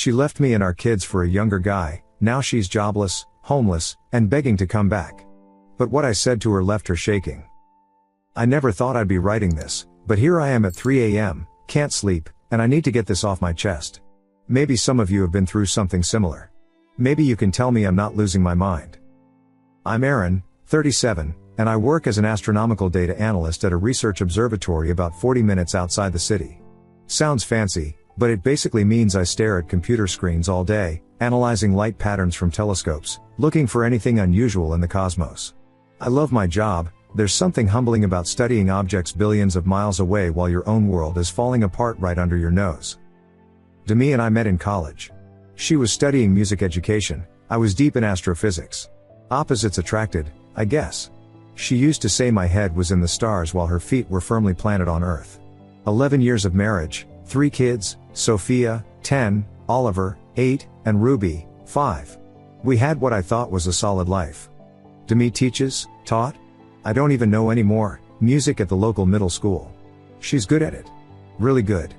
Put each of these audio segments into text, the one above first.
She left me and our kids for a younger guy. Now she's jobless, homeless, and begging to come back. But what I said to her left her shaking. I never thought I'd be writing this, but here I am at 3 a.m., can't sleep, and I need to get this off my chest. Maybe some of you have been through something similar. Maybe you can tell me I'm not losing my mind. I'm Aaron, 37, and I work as an astronomical data analyst at a research observatory about 40 minutes outside the city. Sounds fancy, but it basically means I stare at computer screens all day, analyzing light patterns from telescopes, looking for anything unusual in the cosmos. I love my job. There's something humbling about studying objects billions of miles away while your own world is falling apart right under your nose. Demi and I met in college. She was studying music education, I was deep in astrophysics. Opposites attracted, I guess. She used to say my head was in the stars while her feet were firmly planted on Earth. 11 years of marriage, 3 kids, Sophia, 10, Oliver, 8, and Ruby, 5. We had what I thought was a solid life. Demi taught? I don't even know anymore, music at the local middle school. She's good at it. Really good.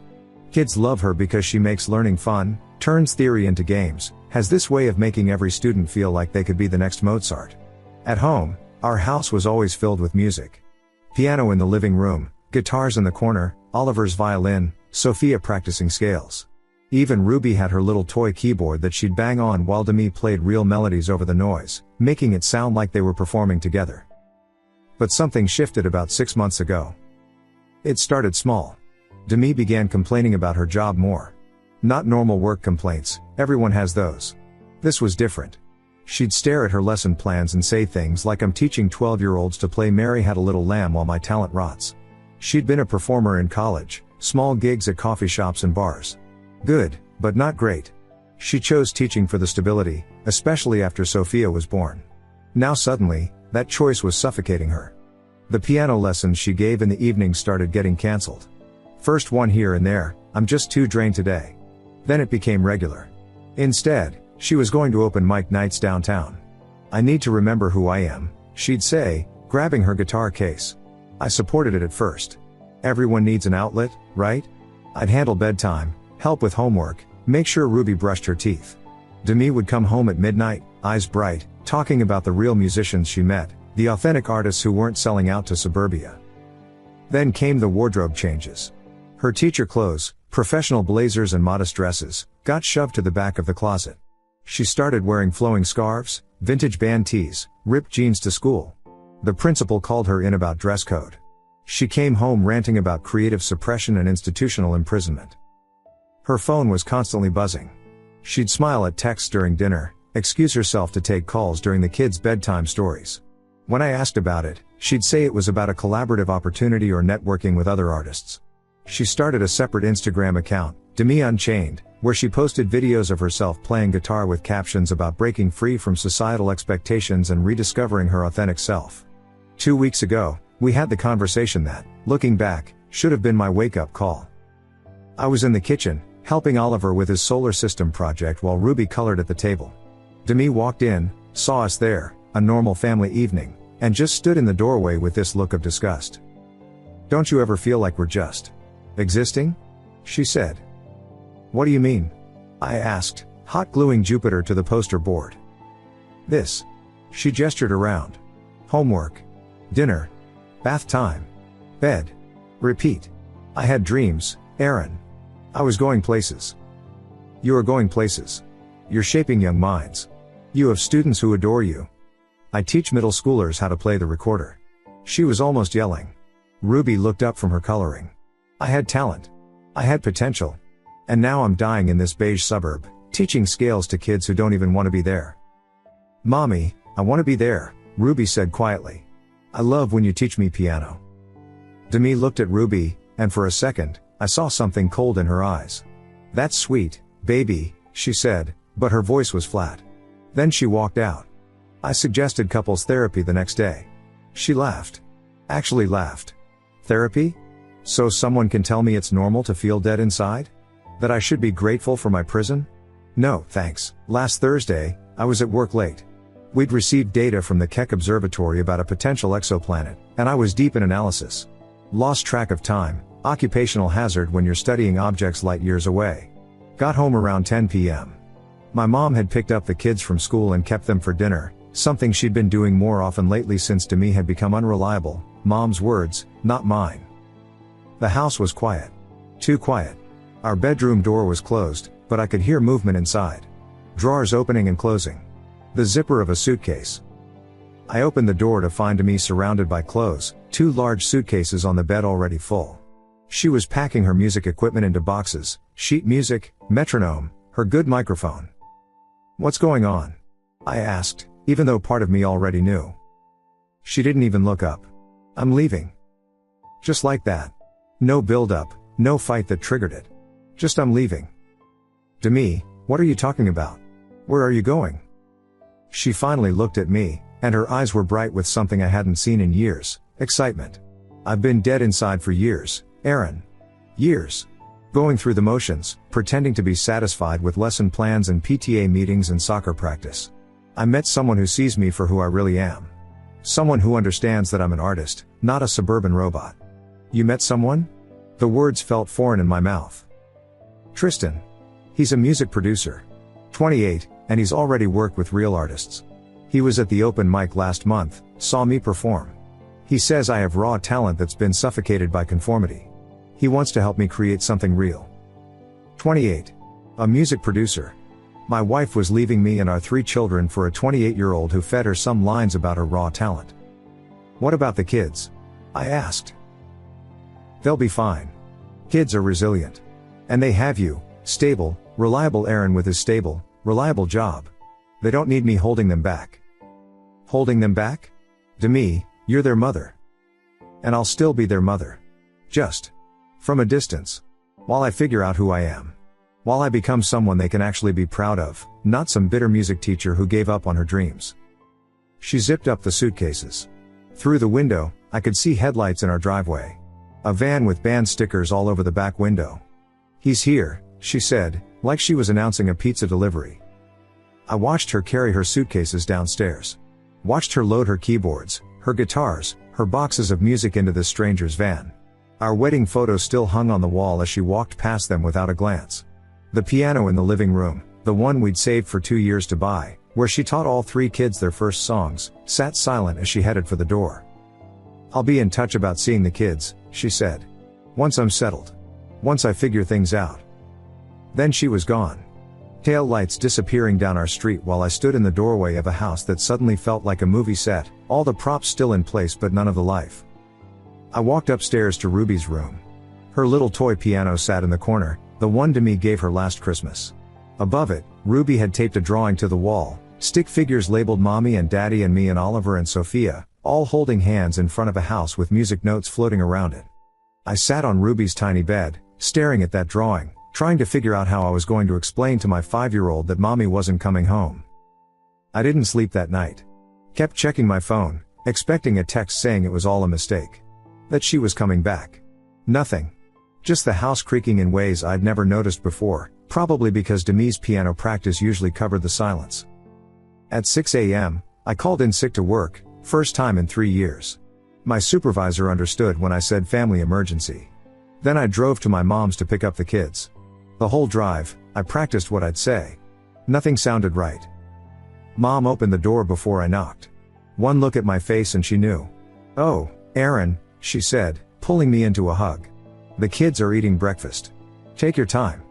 Kids love her because she makes learning fun, turns theory into games, has this way of making every student feel like they could be the next Mozart. At home, our house was always filled with music. Piano in the living room, guitars in the corner, Oliver's violin, Sophia practicing scales. Even Ruby had her little toy keyboard that she'd bang on while Demi played real melodies over the noise, making it sound like they were performing together. But something shifted about 6 months ago. It started small. Demi began complaining about her job more. Not normal work complaints, everyone has those. This was different. She'd stare at her lesson plans and say things like, I'm teaching 12-year-olds to play Mary Had a Little Lamb while my talent rots. She'd been a performer in college, small gigs at coffee shops and bars. Good, but not great. She chose teaching for the stability, especially after Sophia was born. Now suddenly, that choice was suffocating her. The piano lessons she gave in the evenings started getting cancelled. First one here and there, I'm just too drained today. Then it became regular. Instead, she was going to open mic nights downtown. I need to remember who I am, she'd say, grabbing her guitar case. I supported it at first. Everyone needs an outlet, right? I'd handle bedtime, help with homework, make sure Ruby brushed her teeth. Demi would come home at midnight, eyes bright, talking about the real musicians she met, the authentic artists who weren't selling out to suburbia. Then came the wardrobe changes. Her teacher clothes, professional blazers and modest dresses, got shoved to the back of the closet. She started wearing flowing scarves, vintage band tees, ripped jeans to school. The principal called her in about dress code. She came home ranting about creative suppression and institutional imprisonment. Her phone was constantly buzzing. She'd smile at texts during dinner, excuse herself to take calls during the kids' bedtime stories. When I asked about it, she'd say it was about a collaborative opportunity or networking with other artists. She started a separate Instagram account, Demi Unchained, where she posted videos of herself playing guitar with captions about breaking free from societal expectations and rediscovering her authentic self. 2 weeks ago, we had the conversation that, looking back, should have been my wake-up call. I was in the kitchen, helping Oliver with his solar system project while Ruby colored at the table. Demi walked in, saw us there, a normal family evening, and just stood in the doorway with this look of disgust. Don't you ever feel like we're just existing? She said. What do you mean? I asked, hot gluing Jupiter to the poster board. This. She gestured around. Homework. Dinner. Bath time. Bed. Repeat. I had dreams, Aaron. I was going places. You are going places. You're shaping young minds. You have students who adore you. I teach middle schoolers how to play the recorder. She was almost yelling. Ruby looked up from her coloring. I had talent. I had potential. And now I'm dying in this beige suburb, teaching scales to kids who don't even want to be there. Mommy, I want to be there, Ruby said quietly. I love when you teach me piano. Demi looked at Ruby, and for a second, I saw something cold in her eyes. That's sweet, baby, she said, but her voice was flat. Then she walked out. I suggested couples therapy the next day. She laughed. Actually laughed. Therapy? So someone can tell me it's normal to feel dead inside? That I should be grateful for my prison? No, thanks. Last Thursday, I was at work late. We'd received data from the Keck Observatory about a potential exoplanet, and I was deep in analysis. Lost track of time, occupational hazard when you're studying objects light years away. Got home around 10 p.m. My mom had picked up the kids from school and kept them for dinner, something she'd been doing more often lately since Demi had become unreliable. Mom's words, not mine. The house was quiet. Too quiet. Our bedroom door was closed, but I could hear movement inside. Drawers opening and closing. The zipper of a suitcase. I opened the door to find Demi surrounded by clothes, 2 large suitcases on the bed already full. She was packing her music equipment into boxes, sheet music, metronome, her good microphone. "What's going on?" I asked, even though part of me already knew. She didn't even look up. "I'm leaving." Just like that. No build-up, no fight that triggered it. Just I'm leaving. "Demi, what are you talking about? Where are you going?" She finally looked at me, and her eyes were bright with something I hadn't seen in years, excitement. "I've been dead inside for years, Aaron. Years. Going through the motions, pretending to be satisfied with lesson plans and PTA meetings and soccer practice. I met someone who sees me for who I really am. Someone who understands that I'm an artist, not a suburban robot." "You met someone?" The words felt foreign in my mouth. "Tristan. He's a music producer. 28, and he's already worked with real artists. He was at the open mic last month, saw me perform. He says I have raw talent that's been suffocated by conformity. He wants to help me create something real." 28. A music producer. My wife was leaving me and our 3 children for a 28-year-old who fed her some lines about her raw talent. "What about the kids?" I asked. "They'll be fine. Kids are resilient. And they have you, stable, reliable Aaron with his stable, reliable job. They don't need me holding them back." "Holding them back?" "Demi, you're their mother. And I'll still be their mother. Just from a distance. While I figure out who I am. While I become someone they can actually be proud of, not some bitter music teacher who gave up on her dreams." She zipped up the suitcases. Through the window, I could see headlights in our driveway. A van with band stickers all over the back window. "He's here," she said, like she was announcing a pizza delivery. I watched her carry her suitcases downstairs. Watched her load her keyboards, her guitars, her boxes of music into this stranger's van. Our wedding photos still hung on the wall as she walked past them without a glance. The piano in the living room, the one we'd saved for 2 years to buy, where she taught all 3 kids their first songs, sat silent as she headed for the door. "I'll be in touch about seeing the kids," she said. "Once I'm settled. Once I figure things out." Then she was gone. Tail lights disappearing down our street while I stood in the doorway of a house that suddenly felt like a movie set, all the props still in place but none of the life. I walked upstairs to Ruby's room. Her little toy piano sat in the corner, the one Demi gave her last Christmas. Above it, Ruby had taped a drawing to the wall, stick figures labeled Mommy and Daddy and me and Oliver and Sophia, all holding hands in front of a house with music notes floating around it. I sat on Ruby's tiny bed, staring at that drawing, trying to figure out how I was going to explain to my 5-year-old that Mommy wasn't coming home. I didn't sleep that night. Kept checking my phone, expecting a text saying it was all a mistake. That she was coming back. Nothing. Just the house creaking in ways I'd never noticed before, probably because Demi's piano practice usually covered the silence. At 6 a.m., I called in sick to work, first time in 3 years. My supervisor understood when I said family emergency. Then I drove to my mom's to pick up the kids. The whole drive, I practiced what I'd say. Nothing sounded right. Mom opened the door before I knocked. One look at my face and she knew. "Oh, Aaron," she said, pulling me into a hug. "The kids are eating breakfast. Take your time."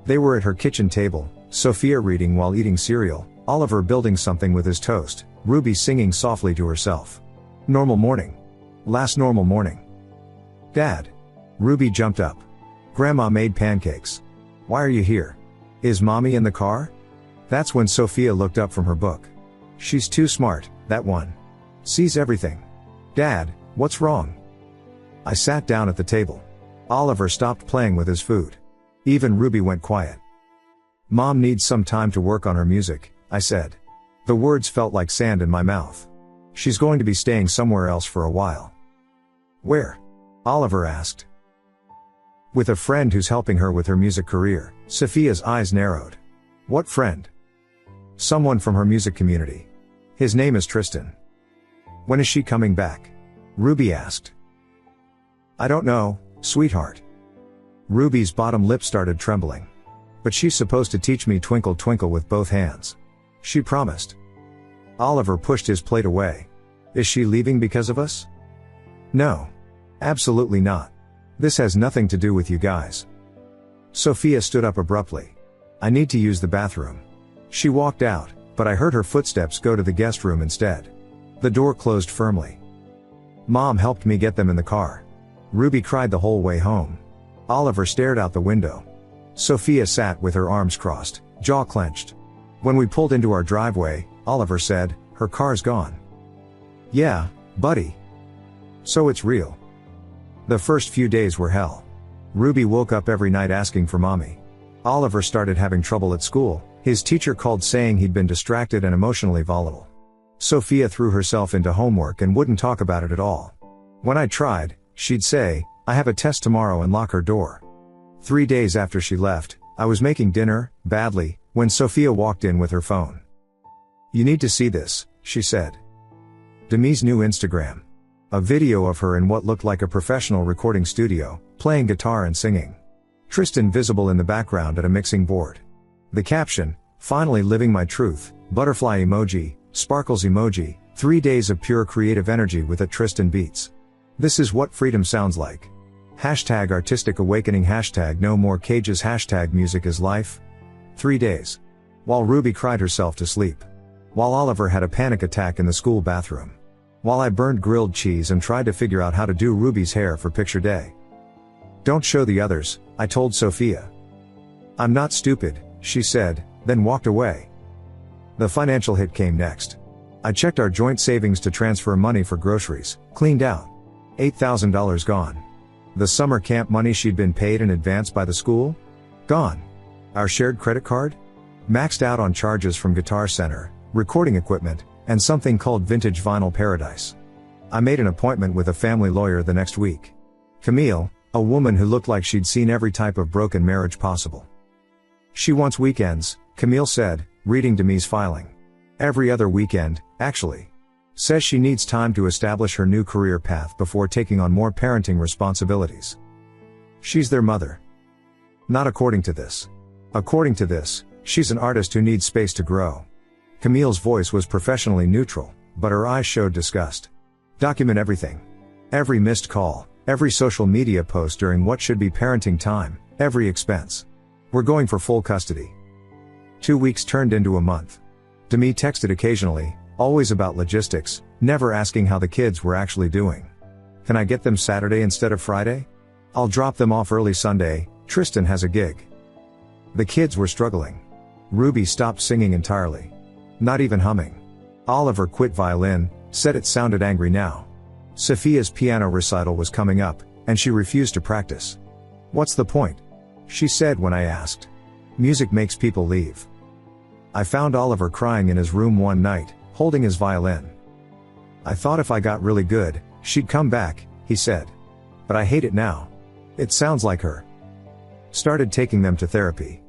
They were at her kitchen table, Sophia reading while eating cereal, Oliver building something with his toast, Ruby singing softly to herself. Normal morning. Last normal morning. "Dad." Ruby jumped up. "Grandma made pancakes. Why are you here? Is Mommy in the car?" That's when Sophia looked up from her book. "She's too smart, that one. Sees everything. Dad, what's wrong?" I sat down at the table. Oliver stopped playing with his food. Even Ruby went quiet. "Mom needs some time to work on her music," I said. The words felt like sand in my mouth. "She's going to be staying somewhere else for a while." "Where?" Oliver asked. "With a friend who's helping her with her music career." Sophia's eyes narrowed. "What friend?" "Someone from her music community. His name is Tristan." "When is she coming back?" Ruby asked. "I don't know, sweetheart." Ruby's bottom lip started trembling. But she's supposed to teach me twinkle twinkle with both hands. She promised. Oliver pushed his plate away. Is she leaving because of us? No. Absolutely not. This has nothing to do with you guys. Sophia stood up abruptly. I need to use the bathroom. She walked out, but I heard her footsteps go to the guest room instead. The door closed firmly. Mom helped me get them in the car. Ruby cried the whole way home. Oliver stared out the window. Sophia sat with her arms crossed, jaw clenched. When we pulled into our driveway, Oliver said, "Her car's gone." Yeah, buddy. So it's real. The first few days were hell. Ruby woke up every night asking for mommy. Oliver started having trouble at school. His teacher called saying he'd been distracted and emotionally volatile. Sophia threw herself into homework and wouldn't talk about it at all. When I tried, she'd say, "I have a test tomorrow," and lock her door. 3 days after she left, I was making dinner, badly, when Sophia walked in with her phone. "You need to see this," she said. Demi's new Instagram. A video of her in what looked like a professional recording studio, playing guitar and singing. Tristan visible in the background at a mixing board. The caption, "Finally living my truth," butterfly emoji, sparkles emoji, 3 days of pure creative energy with a Tristan beats. This is what freedom sounds like. Hashtag artistic awakening, hashtag no more cages, hashtag music is life. 3 days. While Ruby cried herself to sleep. While Oliver had a panic attack in the school bathroom. While I burned grilled cheese and tried to figure out how to do Ruby's hair for picture day. Don't show the others, I told Sophia. I'm not stupid, she said, then walked away. The financial hit came next. I checked our joint savings to transfer money for groceries, cleaned out. $8,000 gone. The summer camp money she'd been paid in advance by the school? Gone. Our shared credit card? Maxed out on charges from Guitar Center, recording equipment, and something called Vintage Vinyl Paradise. I made an appointment with a family lawyer the next week. Camille, a woman who looked like she'd seen every type of broken marriage possible. She wants weekends, Camille said, reading Demi's filing. Every other weekend, actually. Says she needs time to establish her new career path before taking on more parenting responsibilities. She's their mother. Not according to this. According to this, she's an artist who needs space to grow. Camille's voice was professionally neutral, but her eyes showed disgust. Document everything. Every missed call, every social media post during what should be parenting time, every expense. We're going for full custody. 2 weeks turned into a month. Demi texted occasionally, always about logistics, never asking how the kids were actually doing. Can I get them Saturday instead of Friday? I'll drop them off early Sunday, Tristan has a gig. The kids were struggling. Ruby stopped singing entirely. Not even humming. Oliver quit violin, said it sounded angry now. Sophia's piano recital was coming up, and she refused to practice. What's the point? She said when I asked. Music makes people leave. I found Oliver crying in his room one night, holding his violin. I thought if I got really good, she'd come back, he said. But I hate it now. It sounds like her. Started taking them to therapy.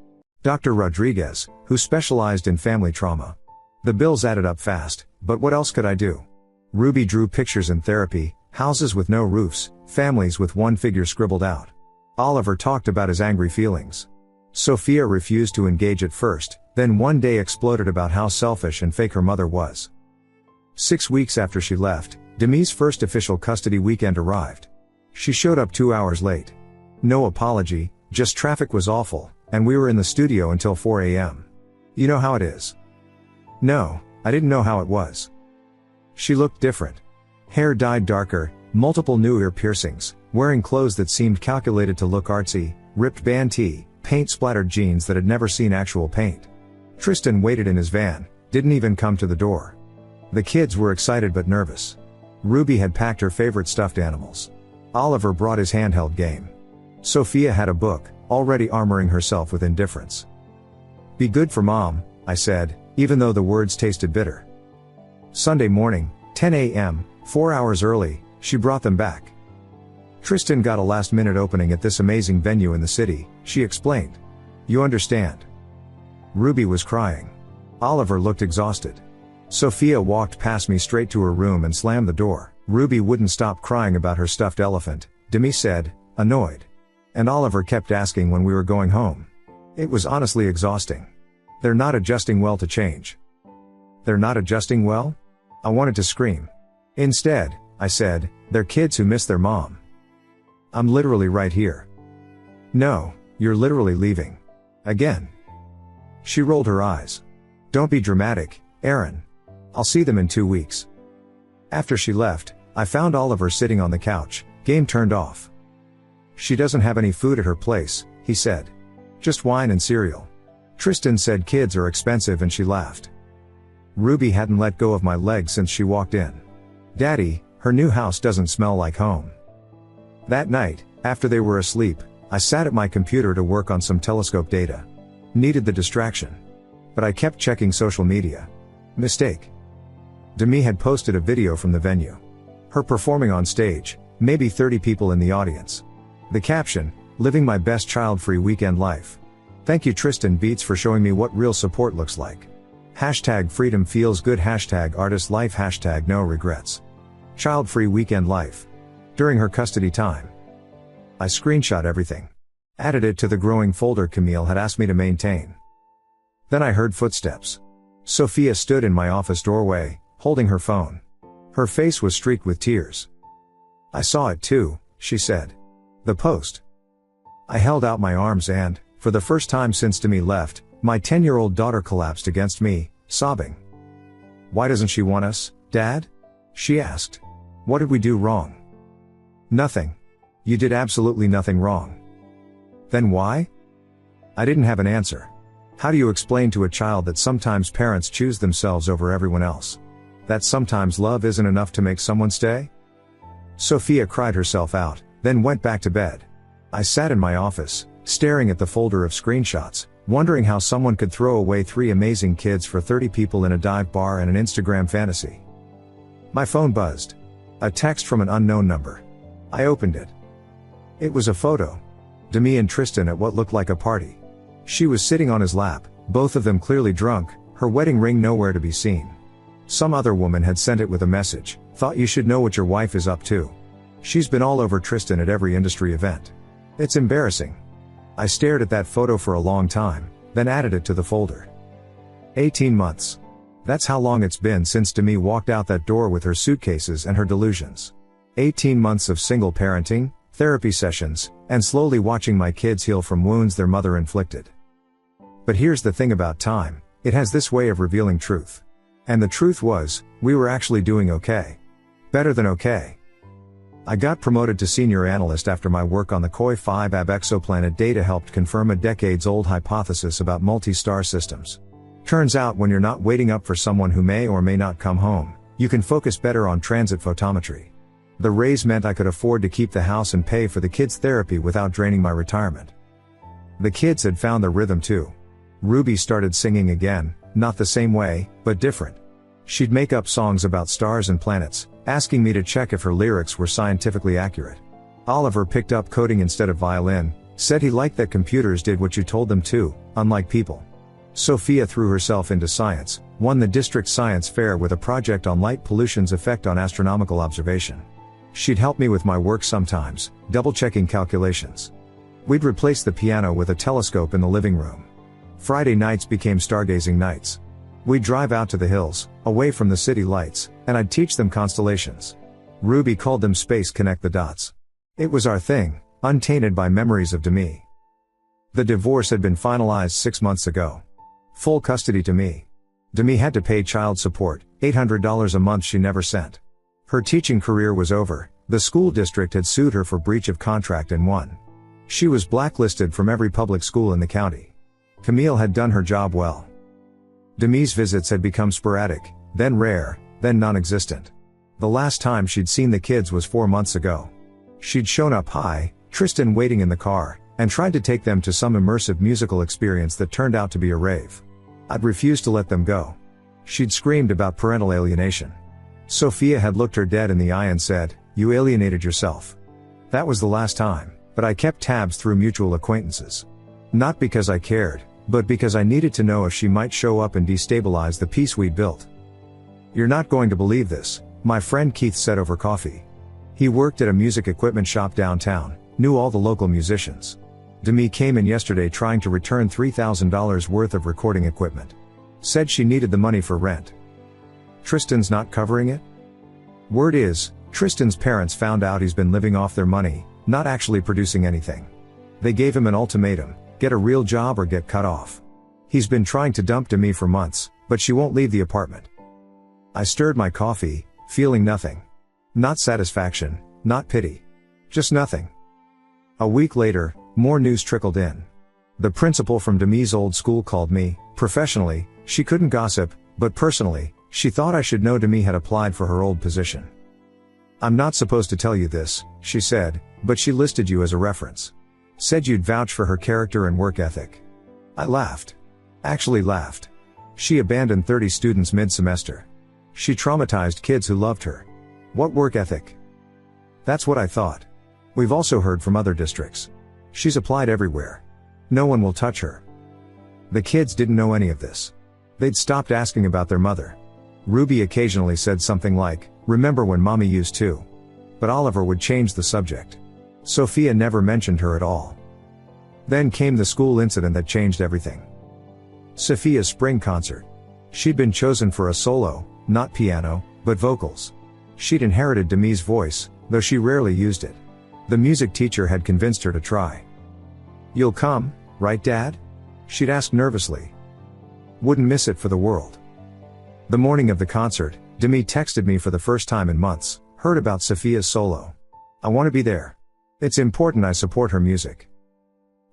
Dr. Rodriguez, who specialized in family trauma. The bills added up fast, but what else could I do? Ruby drew pictures in therapy, houses with no roofs, families with one figure scribbled out. Oliver talked about his angry feelings. Sophia refused to engage at first, then one day exploded about how selfish and fake her mother was. 6 weeks after she left, Demi's first official custody weekend arrived. She showed up 2 hours late. No apology, just traffic was awful, and we were in the studio until 4 a.m. You know how it is. No, I didn't know how it was. She looked different. Hair dyed darker, multiple new ear piercings, wearing clothes that seemed calculated to look artsy, ripped band tee, paint-splattered jeans that had never seen actual paint. Tristan waited in his van, didn't even come to the door. The kids were excited but nervous. Ruby had packed her favorite stuffed animals. Oliver brought his handheld game. Sophia had a book, already armoring herself with indifference. Be good for mom, I said, even though the words tasted bitter. Sunday morning, 10 a.m., 4 hours early, she brought them back. Tristan got a last-minute opening at this amazing venue in the city, she explained. You understand? Ruby was crying. Oliver looked exhausted. Sophia walked past me straight to her room and slammed the door. Ruby wouldn't stop crying about her stuffed elephant, Demi said, annoyed. And Oliver kept asking when we were going home. It was honestly exhausting. They're not adjusting well to change. They're not adjusting well? I wanted to scream. Instead, I said, they're kids who miss their mom. I'm literally right here. No, you're literally leaving. Again. She rolled her eyes. Don't be dramatic, Aaron. I'll see them in 2 weeks. After she left, I found Oliver sitting on the couch, game turned off. She doesn't have any food at her place, he said. Just wine and cereal. Tristan said kids are expensive and she laughed. Ruby hadn't let go of my leg since she walked in. Daddy, her new house doesn't smell like home. That night, after they were asleep, I sat at my computer to work on some telescope data. Needed the distraction. But I kept checking social media. Mistake. Demi had posted a video from the venue. Her performing on stage, maybe 30 people in the audience. The caption, living my best child-free weekend life. Thank you Tristan Beats for showing me what real support looks like. Hashtag freedom feels good, hashtag artist life, hashtag no regrets. Child-free weekend life. During her custody time. I screenshot everything. Added it to the growing folder Camille had asked me to maintain. Then I heard footsteps. Sophia stood in my office doorway, holding her phone. Her face was streaked with tears. I saw it too, she said. The post. I held out my arms and, for the first time since Demi left, my 10-year-old daughter collapsed against me, sobbing. Why doesn't she want us, Dad? She asked. What did we do wrong? Nothing. You did absolutely nothing wrong. Then why? I didn't have an answer. How do you explain to a child that sometimes parents choose themselves over everyone else? That sometimes love isn't enough to make someone stay? Sophia cried herself out, then went back to bed. I sat in my office, staring at the folder of screenshots, wondering how someone could throw away 3 amazing kids for 30 people in a dive bar and an Instagram fantasy. My phone buzzed. A text from an unknown number. I opened it. It was a photo. Demi and Tristan at what looked like a party. She was sitting on his lap, both of them clearly drunk, her wedding ring nowhere to be seen. Some other woman had sent it with a message, thought you should know what your wife is up to. She's been all over Tristan at every industry event. It's embarrassing. I stared at that photo for a long time, then added it to the folder. 18 months. That's how long it's been since Demi walked out that door with her suitcases and her delusions. 18 months of single parenting, therapy sessions, and slowly watching my kids heal from wounds their mother inflicted. But here's the thing about time, it has this way of revealing truth. And the truth was, we were actually doing okay. Better than okay. I got promoted to senior analyst after my work on the Koi-5ab exoplanet data helped confirm a decades-old hypothesis about multi-star systems. Turns out when you're not waiting up for someone who may or may not come home, you can focus better on transit photometry. The raise meant I could afford to keep the house and pay for the kids' therapy without draining my retirement. The kids had found the rhythm too. Ruby started singing again, not the same way, but different. She'd make up songs about stars and planets, asking me to check if her lyrics were scientifically accurate. Oliver picked up coding instead of violin, said he liked that computers did what you told them to, unlike people. Sophia threw herself into science, won the district science fair with a project on light pollution's effect on astronomical observation. She'd help me with my work sometimes, double-checking calculations. We'd replace the piano with a telescope in the living room. Friday nights became stargazing nights. We'd drive out to the hills, away from the city lights, and I'd teach them constellations. Ruby called them space connect the dots. It was our thing, untainted by memories of Demi. The divorce had been finalized 6 months ago. Full custody to me. Demi had to pay child support, $800 a month she never sent. Her teaching career was over, the school district had sued her for breach of contract and won. She was blacklisted from every public school in the county. Camille had done her job well. Demi's visits had become sporadic, then rare, then non-existent. The last time she'd seen the kids was 4 months ago. She'd shown up high, Tristan waiting in the car, and tried to take them to some immersive musical experience that turned out to be a rave. I'd refused to let them go. She'd screamed about parental alienation. Sophia had looked her dead in the eye and said, "You alienated yourself." That was the last time, but I kept tabs through mutual acquaintances. Not because I cared, but because I needed to know if she might show up and destabilize the peace we'd built. "You're not going to believe this," my friend Keith said over coffee. He worked at a music equipment shop downtown, knew all the local musicians. Demi came in yesterday trying to return $3,000 worth of recording equipment. Said she needed the money for rent. Tristan's not covering it? Word is, Tristan's parents found out he's been living off their money, not actually producing anything. They gave him an ultimatum: get a real job or get cut off. He's been trying to dump Demi for months, but she won't leave the apartment. I stirred my coffee, feeling nothing. Not satisfaction, not pity. Just nothing. A week later, more news trickled in. The principal from Demi's old school called me. Professionally, she couldn't gossip, but personally, she thought I should know Demi had applied for her old position. I'm not supposed to tell you this, she said, but she listed you as a reference. Said you'd vouch for her character and work ethic. I laughed. Actually laughed. She abandoned 30 students mid-semester. She traumatized kids who loved her. What work ethic? That's what I thought. We've also heard from other districts. She's applied everywhere. No one will touch her. The kids didn't know any of this. They'd stopped asking about their mother. Ruby occasionally said something like, "Remember when mommy used to?" But Oliver would change the subject. Sophia never mentioned her at all. Then came the school incident that changed everything. Sophia's spring concert. She'd been chosen for a solo, not piano, but vocals. She'd inherited Demi's voice, though she rarely used it. The music teacher had convinced her to try. "You'll come, right, Dad?" she'd ask nervously. Wouldn't miss it for the world. The morning of the concert, Demi texted me for the first time in months, heard about Sophia's solo. "I want to be there. It's important I support her music."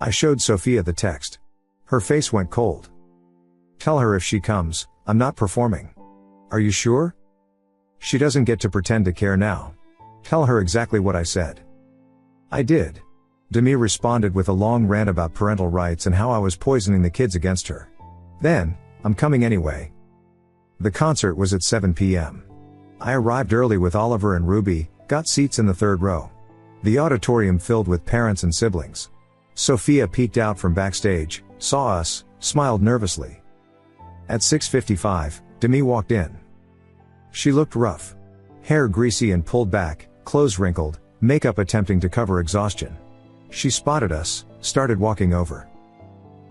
I showed Sophia the text. Her face went cold. "Tell her if she comes, I'm not performing." "Are you sure?" "She doesn't get to pretend to care now." "Tell her exactly what I said." I did. Demi responded with a long rant about parental rights and how I was poisoning the kids against her. Then, "I'm coming anyway." The concert was at 7 p.m. I arrived early with Oliver and Ruby, got seats in the third row. The auditorium filled with parents and siblings. Sophia peeked out from backstage, saw us, smiled nervously. At 6:55, Demi walked in. She looked rough. Hair greasy and pulled back, clothes wrinkled, makeup attempting to cover exhaustion. She spotted us, started walking over.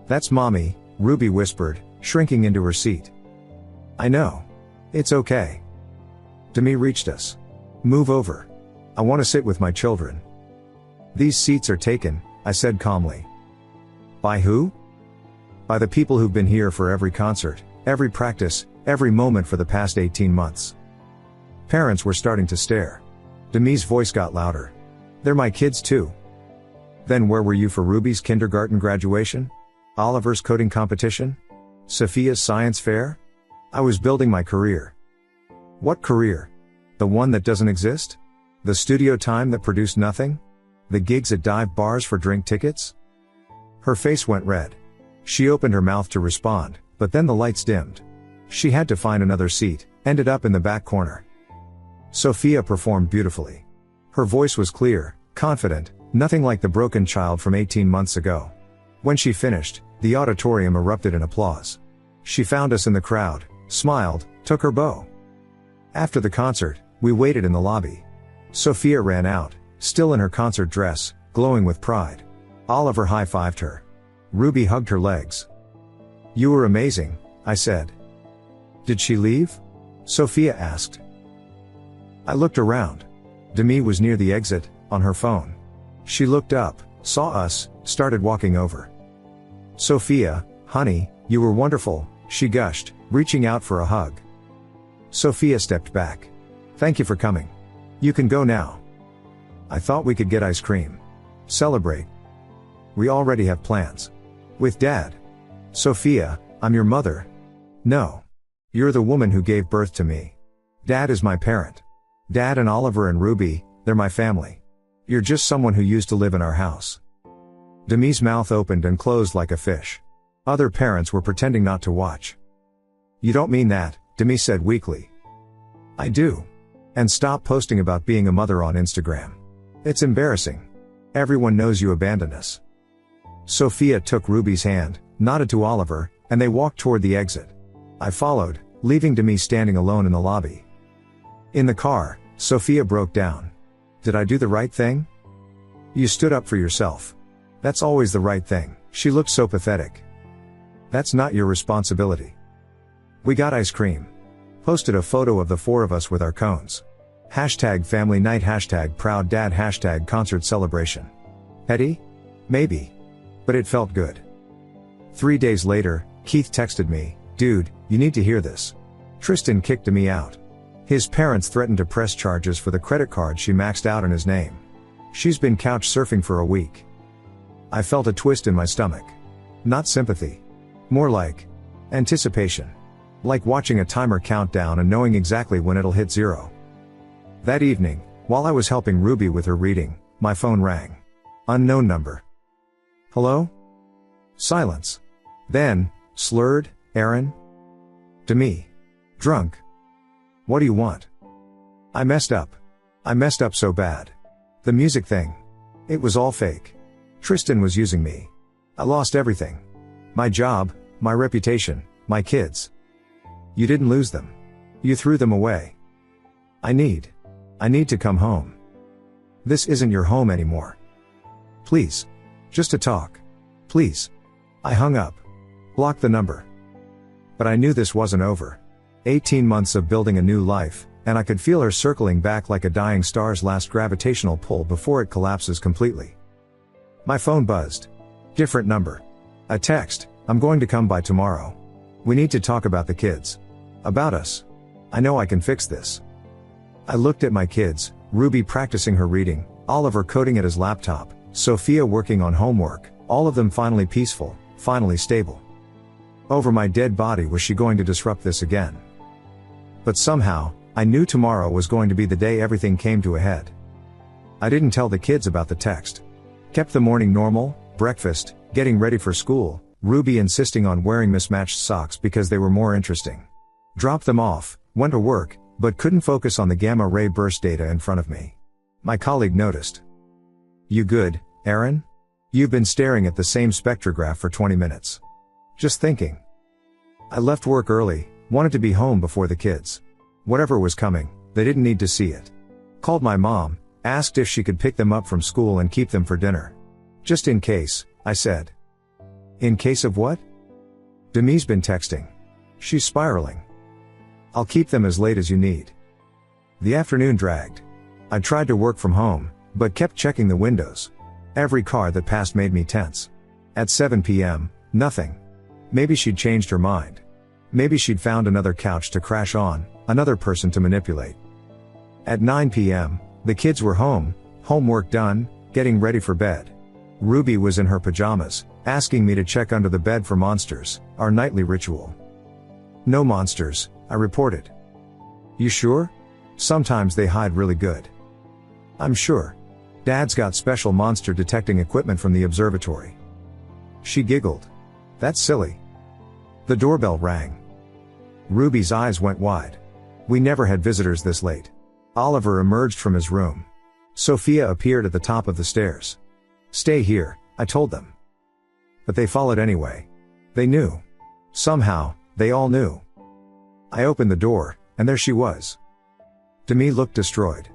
"That's Mommy," Ruby whispered, shrinking into her seat. "I know. It's okay." Demi reached us. "Move over. I want to sit with my children." "These seats are taken," I said calmly. "By who?" "By the people who've been here for every concert, every practice, every moment for the past 18 months. Parents were starting to stare. Demi's voice got louder. "They're my kids too." "Then where were you for Ruby's kindergarten graduation? Oliver's coding competition? Sophia's science fair?" "I was building my career." "What career? The one that doesn't exist? The studio time that produced nothing? The gigs at dive bars for drink tickets?" Her face went red. She opened her mouth to respond, but then the lights dimmed. She had to find another seat, ended up in the back corner. Sophia performed beautifully. Her voice was clear, confident, nothing like the broken child from 18 months ago. When she finished, the auditorium erupted in applause. She found us in the crowd, smiled, took her bow. After the concert, we waited in the lobby. Sophia ran out, still in her concert dress, glowing with pride. Oliver high-fived her. Ruby hugged her legs. "You were amazing," I said. "Did she leave?" Sophia asked. I looked around. Demi was near the exit, on her phone. She looked up, saw us, started walking over. "Sophia, honey, you were wonderful," she gushed, reaching out for a hug. Sophia stepped back. "Thank you for coming. You can go now." "I thought we could get ice cream. Celebrate." "We already have plans. With Dad." "Sophia, I'm your mother." "No. You're the woman who gave birth to me. Dad is my parent. Dad and Oliver and Ruby, they're my family. You're just someone who used to live in our house." Demi's mouth opened and closed like a fish. Other parents were pretending not to watch. "You don't mean that," Demi said weakly. "I do. And stop posting about being a mother on Instagram. It's embarrassing. Everyone knows you abandoned us." Sophia took Ruby's hand, nodded to Oliver, and they walked toward the exit. I followed, leaving Demi standing alone in the lobby. In the car, Sophia broke down. "Did I do the right thing?" "You stood up for yourself. That's always the right thing. She looked so pathetic. That's not your responsibility. We got ice cream. Posted a photo of the four of us with our cones. Hashtag family night, hashtag proud dad, hashtag concert celebration. Petty? Maybe. But it felt good. 3 days later, Keith texted me, "Dude, you need to hear this. Tristan kicked me out. His parents threatened to press charges for the credit card she maxed out in his name. She's been couch surfing for a week." I felt a twist in my stomach. Not sympathy. More like anticipation. Like watching a timer count down and knowing exactly when it'll hit 0. That evening, while I was helping Ruby with her reading, my phone rang. Unknown number. Hello? Silence. Then, slurred, "Aaron?" To me. Drunk. "What do you want?" I messed up. I messed up so bad. The music thing. It was all fake. Tristan was using me. I lost everything. My job, my reputation, my kids. You didn't lose them. You threw them away. I need to come home. This isn't your home anymore. Please. Just to talk. Please. I hung up. Blocked the number. But I knew this wasn't over. 18 months of building a new life, and I could feel her circling back like a dying star's last gravitational pull before it collapses completely. My phone buzzed. Different number. A text, "I'm going to come by tomorrow. We need to talk about the kids. About us. I know I can fix this." I looked at my kids, Ruby practicing her reading, Oliver coding at his laptop, Sophia working on homework, all of them finally peaceful, finally stable. Over my dead body was she going to disrupt this again? But somehow, I knew tomorrow was going to be the day everything came to a head. I didn't tell the kids about the text. Kept the morning normal, breakfast, getting ready for school, Ruby insisting on wearing mismatched socks because they were more interesting. Dropped them off, went to work, but couldn't focus on the gamma ray burst data in front of me. My colleague noticed. "You good, Aaron? You've been staring at the same spectrograph for 20 minutes. Just thinking." I left work early, wanted to be home before the kids. Whatever was coming, they didn't need to see it. Called my mom, asked if she could pick them up from school and keep them for dinner. "Just in case," I said. "In case of what?" "Demi's been texting. She's spiraling. I'll keep them as late as you need." The afternoon dragged. I tried to work from home, but kept checking the windows. Every car that passed made me tense. At 7 p.m., nothing. Maybe she'd changed her mind. Maybe she'd found another couch to crash on, another person to manipulate. At 9 p.m., the kids were home, homework done, getting ready for bed. Ruby was in her pajamas, asking me to check under the bed for monsters, our nightly ritual. "No monsters," I reported. "You sure? Sometimes they hide really good." "I'm sure. Dad's got special monster detecting equipment from the observatory." She giggled. "That's silly." The doorbell rang. Ruby's eyes went wide. We never had visitors this late. Oliver emerged from his room. Sophia appeared at the top of the stairs. "Stay here," I told them. But they followed anyway. They knew. Somehow, they all knew. I opened the door, and there she was. Demi looked destroyed.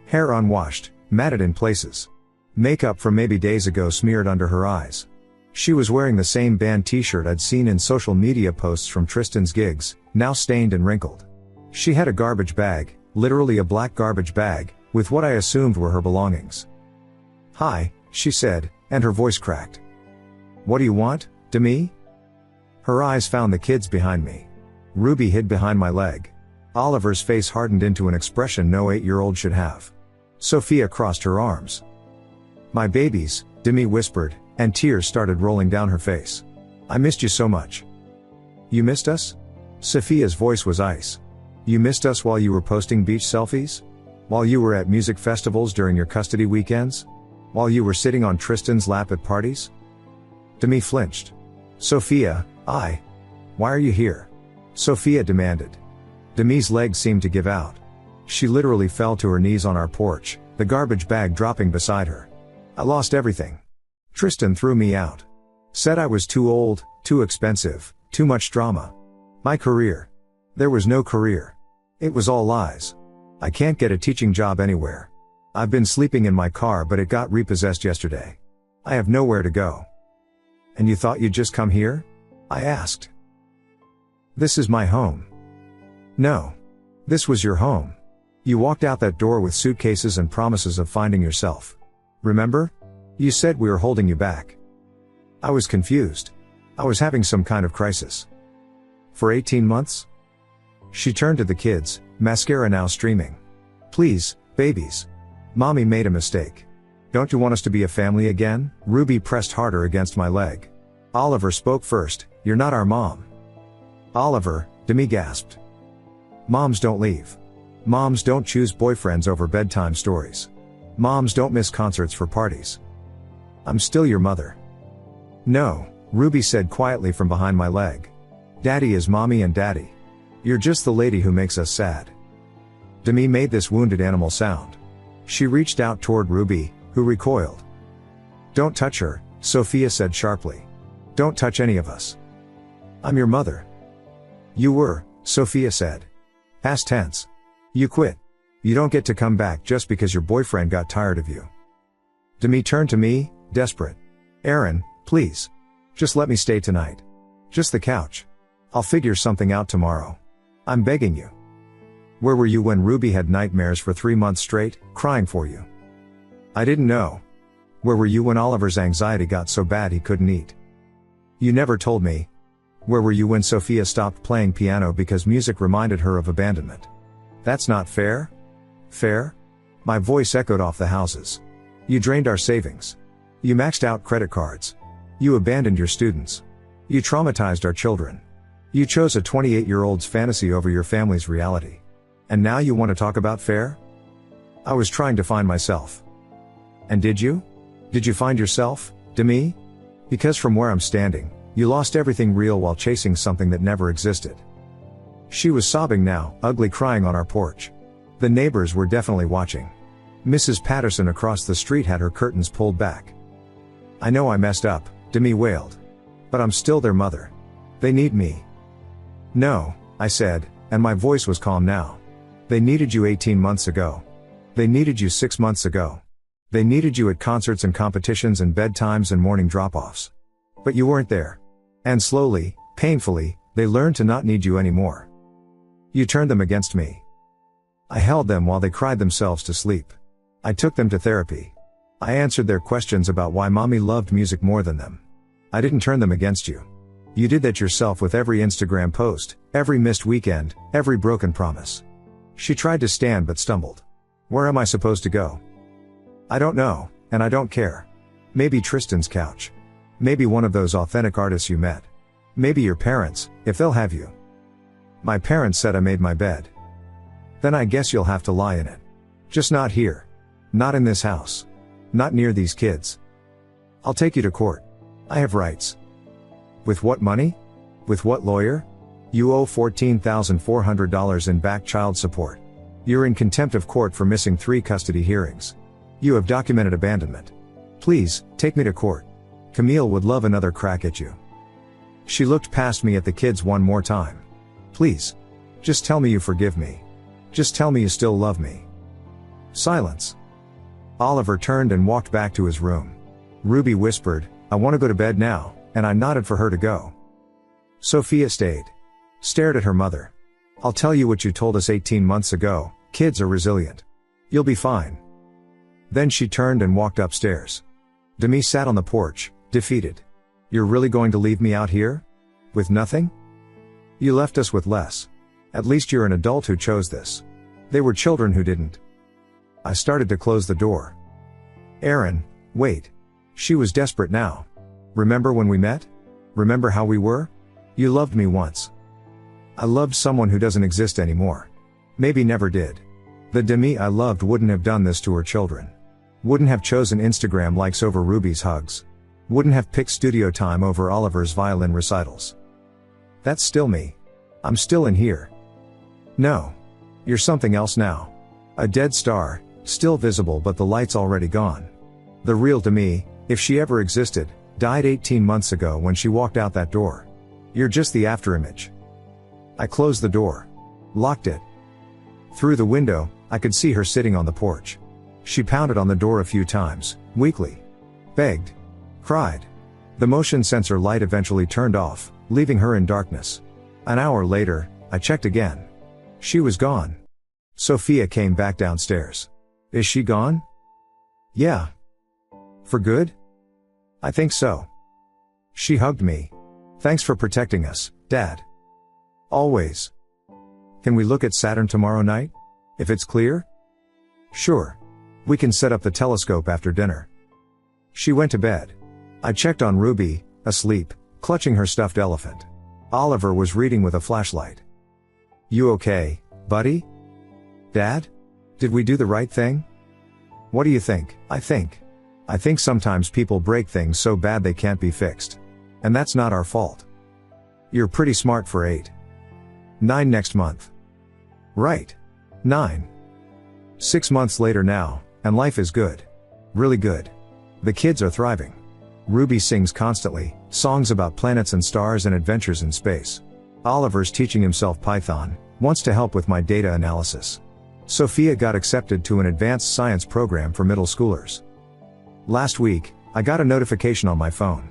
Hair unwashed, matted in places. Makeup from maybe days ago smeared under her eyes. She was wearing the same band t-shirt I'd seen in social media posts from Tristan's gigs, now stained and wrinkled. She had a garbage bag, literally a black garbage bag, with what I assumed were her belongings. "Hi," she said, and her voice cracked. "What do you want, Demi?" Her eyes found the kids behind me. Ruby hid behind my leg. Oliver's face hardened into an expression no 8-year-old should have. Sophia crossed her arms. "My babies," Demi whispered, and tears started rolling down her face. "I missed you so much." "You missed us?" Sophia's voice was ice. "You missed us while you were posting beach selfies? While you were at music festivals during your custody weekends? While you were sitting on Tristan's lap at parties?" Demi flinched. "Sophia, why are you here?" Sophia demanded. Demi's legs seemed to give out. She literally fell to her knees on our porch, the garbage bag dropping beside her. "I lost everything. Tristan threw me out. Said I was too old, too expensive, too much drama. My career. There was no career. It was all lies. I can't get a teaching job anywhere. I've been sleeping in my car but it got repossessed yesterday. I have nowhere to go. And you thought you'd just come here? I asked. This is my home. No. This was your home. You walked out that door with suitcases and promises of finding yourself. Remember? You said we were holding you back. I was confused. I was having some kind of crisis. For 18 months? She turned to the kids, mascara now streaming. Please, babies. Mommy made a mistake. Don't you want us to be a family again? Ruby pressed harder against my leg. Oliver spoke first. You're not our mom. Oliver, Demi gasped. Moms don't leave. Moms don't choose boyfriends over bedtime stories. Moms don't miss concerts for parties. I'm still your mother. No, Ruby said quietly from behind my leg. Daddy is mommy and daddy. You're just the lady who makes us sad. Demi made this wounded animal sound. She reached out toward Ruby, who recoiled. Don't touch her, Sophia said sharply. Don't touch any of us. I'm your mother. You were, Sophia said. Past tense. You quit. You don't get to come back just because your boyfriend got tired of you. Demi turned to me, desperate. Aaron, please. Just let me stay tonight. Just the couch. I'll figure something out tomorrow. I'm begging you. Where were you when Ruby had nightmares for 3 months straight, crying for you? I didn't know. Where were you when Oliver's anxiety got so bad he couldn't eat? You never told me. Where were you when Sophia stopped playing piano because music reminded her of abandonment? That's not fair? Fair? My voice echoed off the houses. You drained our savings. You maxed out credit cards. You abandoned your students. You traumatized our children. You chose a 28-year-old's fantasy over your family's reality. And now you want to talk about fair? I was trying to find myself. And did you? Did you find yourself, Demi? Because from where I'm standing, you lost everything real while chasing something that never existed. She was sobbing now, ugly crying on our porch. The neighbors were definitely watching. Mrs. Patterson across the street had her curtains pulled back. I know I messed up, Demi wailed. But I'm still their mother. They need me. No, I said, and my voice was calm now. They needed you 18 months ago. They needed you 6 months ago. They needed you at concerts and competitions and bedtimes and morning drop-offs. But you weren't there. And slowly, painfully, they learned to not need you anymore. You turned them against me. I held them while they cried themselves to sleep. I took them to therapy. I answered their questions about why mommy loved music more than them. I didn't turn them against you. You did that yourself with every Instagram post, every missed weekend, every broken promise. She tried to stand but stumbled. Where am I supposed to go? I don't know, and I don't care. Maybe Tristan's couch. Maybe one of those authentic artists you met. Maybe your parents, if they'll have you. My parents said I made my bed. Then I guess you'll have to lie in it. Just not here. Not in this house. Not near these kids. I'll take you to court. I have rights. With what money? With what lawyer? You owe $14,400 in back child support. You're in contempt of court for missing 3 custody hearings. You have documented abandonment. Please, take me to court. Camille would love another crack at you. She looked past me at the kids one more time. Please. Just tell me you forgive me. Just tell me you still love me. Silence. Oliver turned and walked back to his room. Ruby whispered, I want to go to bed now, and I nodded for her to go. Sophia stayed. Stared at her mother. I'll tell you what you told us 18 months ago, kids are resilient. You'll be fine. Then she turned and walked upstairs. Demi sat on the porch, defeated. You're really going to leave me out here? With nothing? You left us with less. At least you're an adult who chose this. They were children who didn't. I started to close the door. Aaron, wait. She was desperate now. Remember when we met? Remember how we were? You loved me once. I loved someone who doesn't exist anymore. Maybe never did. The Demi I loved wouldn't have done this to her children. Wouldn't have chosen Instagram likes over Ruby's hugs. Wouldn't have picked studio time over Oliver's violin recitals. That's still me. I'm still in here. No. You're something else now. A dead star, still visible but the light's already gone. The real Demi, if she ever existed, died 18 months ago when she walked out that door. You're just the afterimage. I closed the door. Locked it. Through the window, I could see her sitting on the porch. She pounded on the door a few times, weakly. Begged. Cried. The motion sensor light eventually turned off, leaving her in darkness. An hour later, I checked again. She was gone. Sophia came back downstairs. Is she gone? Yeah. For good? I think so. She hugged me. Thanks for protecting us, Dad. Always. Can we look at Saturn tomorrow night? If it's clear? Sure. We can set up the telescope after dinner. She went to bed. I checked on Ruby, asleep, clutching her stuffed elephant. Oliver was reading with a flashlight. You okay, buddy? Dad? Did we do the right thing? What do you think? I think sometimes people break things so bad they can't be fixed. And that's not our fault. You're pretty smart for 8. 9 next month. Right. 9. 6 months later now, and life is good. Really good. The kids are thriving. Ruby sings constantly, songs about planets and stars and adventures in space. Oliver's teaching himself Python, wants to help with my data analysis. Sophia got accepted to an advanced science program for middle schoolers. Last week, I got a notification on my phone.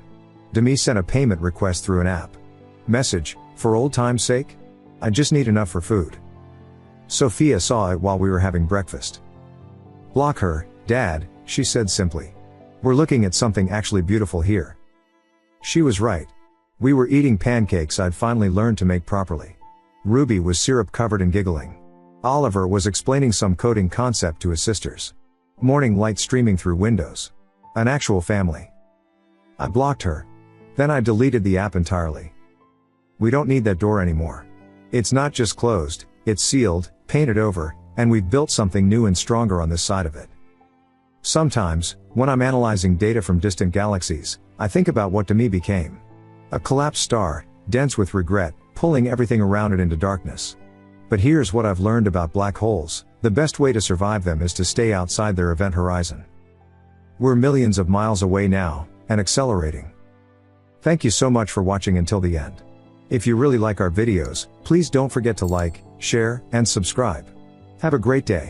Demi sent a payment request through an app. Message, for old time's sake? I just need enough for food. Sophia saw it while we were having breakfast. Block her, Dad, she said simply. We're looking at something actually beautiful here. She was right. We were eating pancakes I'd finally learned to make properly. Ruby was syrup covered and giggling. Oliver was explaining some coding concept to his sisters. Morning light streaming through windows. An actual family. I blocked her. Then I deleted the app entirely. We don't need that door anymore. It's not just closed, it's sealed, painted over, and we've built something new and stronger on this side of it. Sometimes, when I'm analyzing data from distant galaxies, I think about what Demi became. A collapsed star, dense with regret, pulling everything around it into darkness. But here's what I've learned about black holes: the best way to survive them is to stay outside their event horizon. We're millions of miles away now, and accelerating. Thank you so much for watching until the end. If you really like our videos, please don't forget to like, share, and subscribe. Have a great day.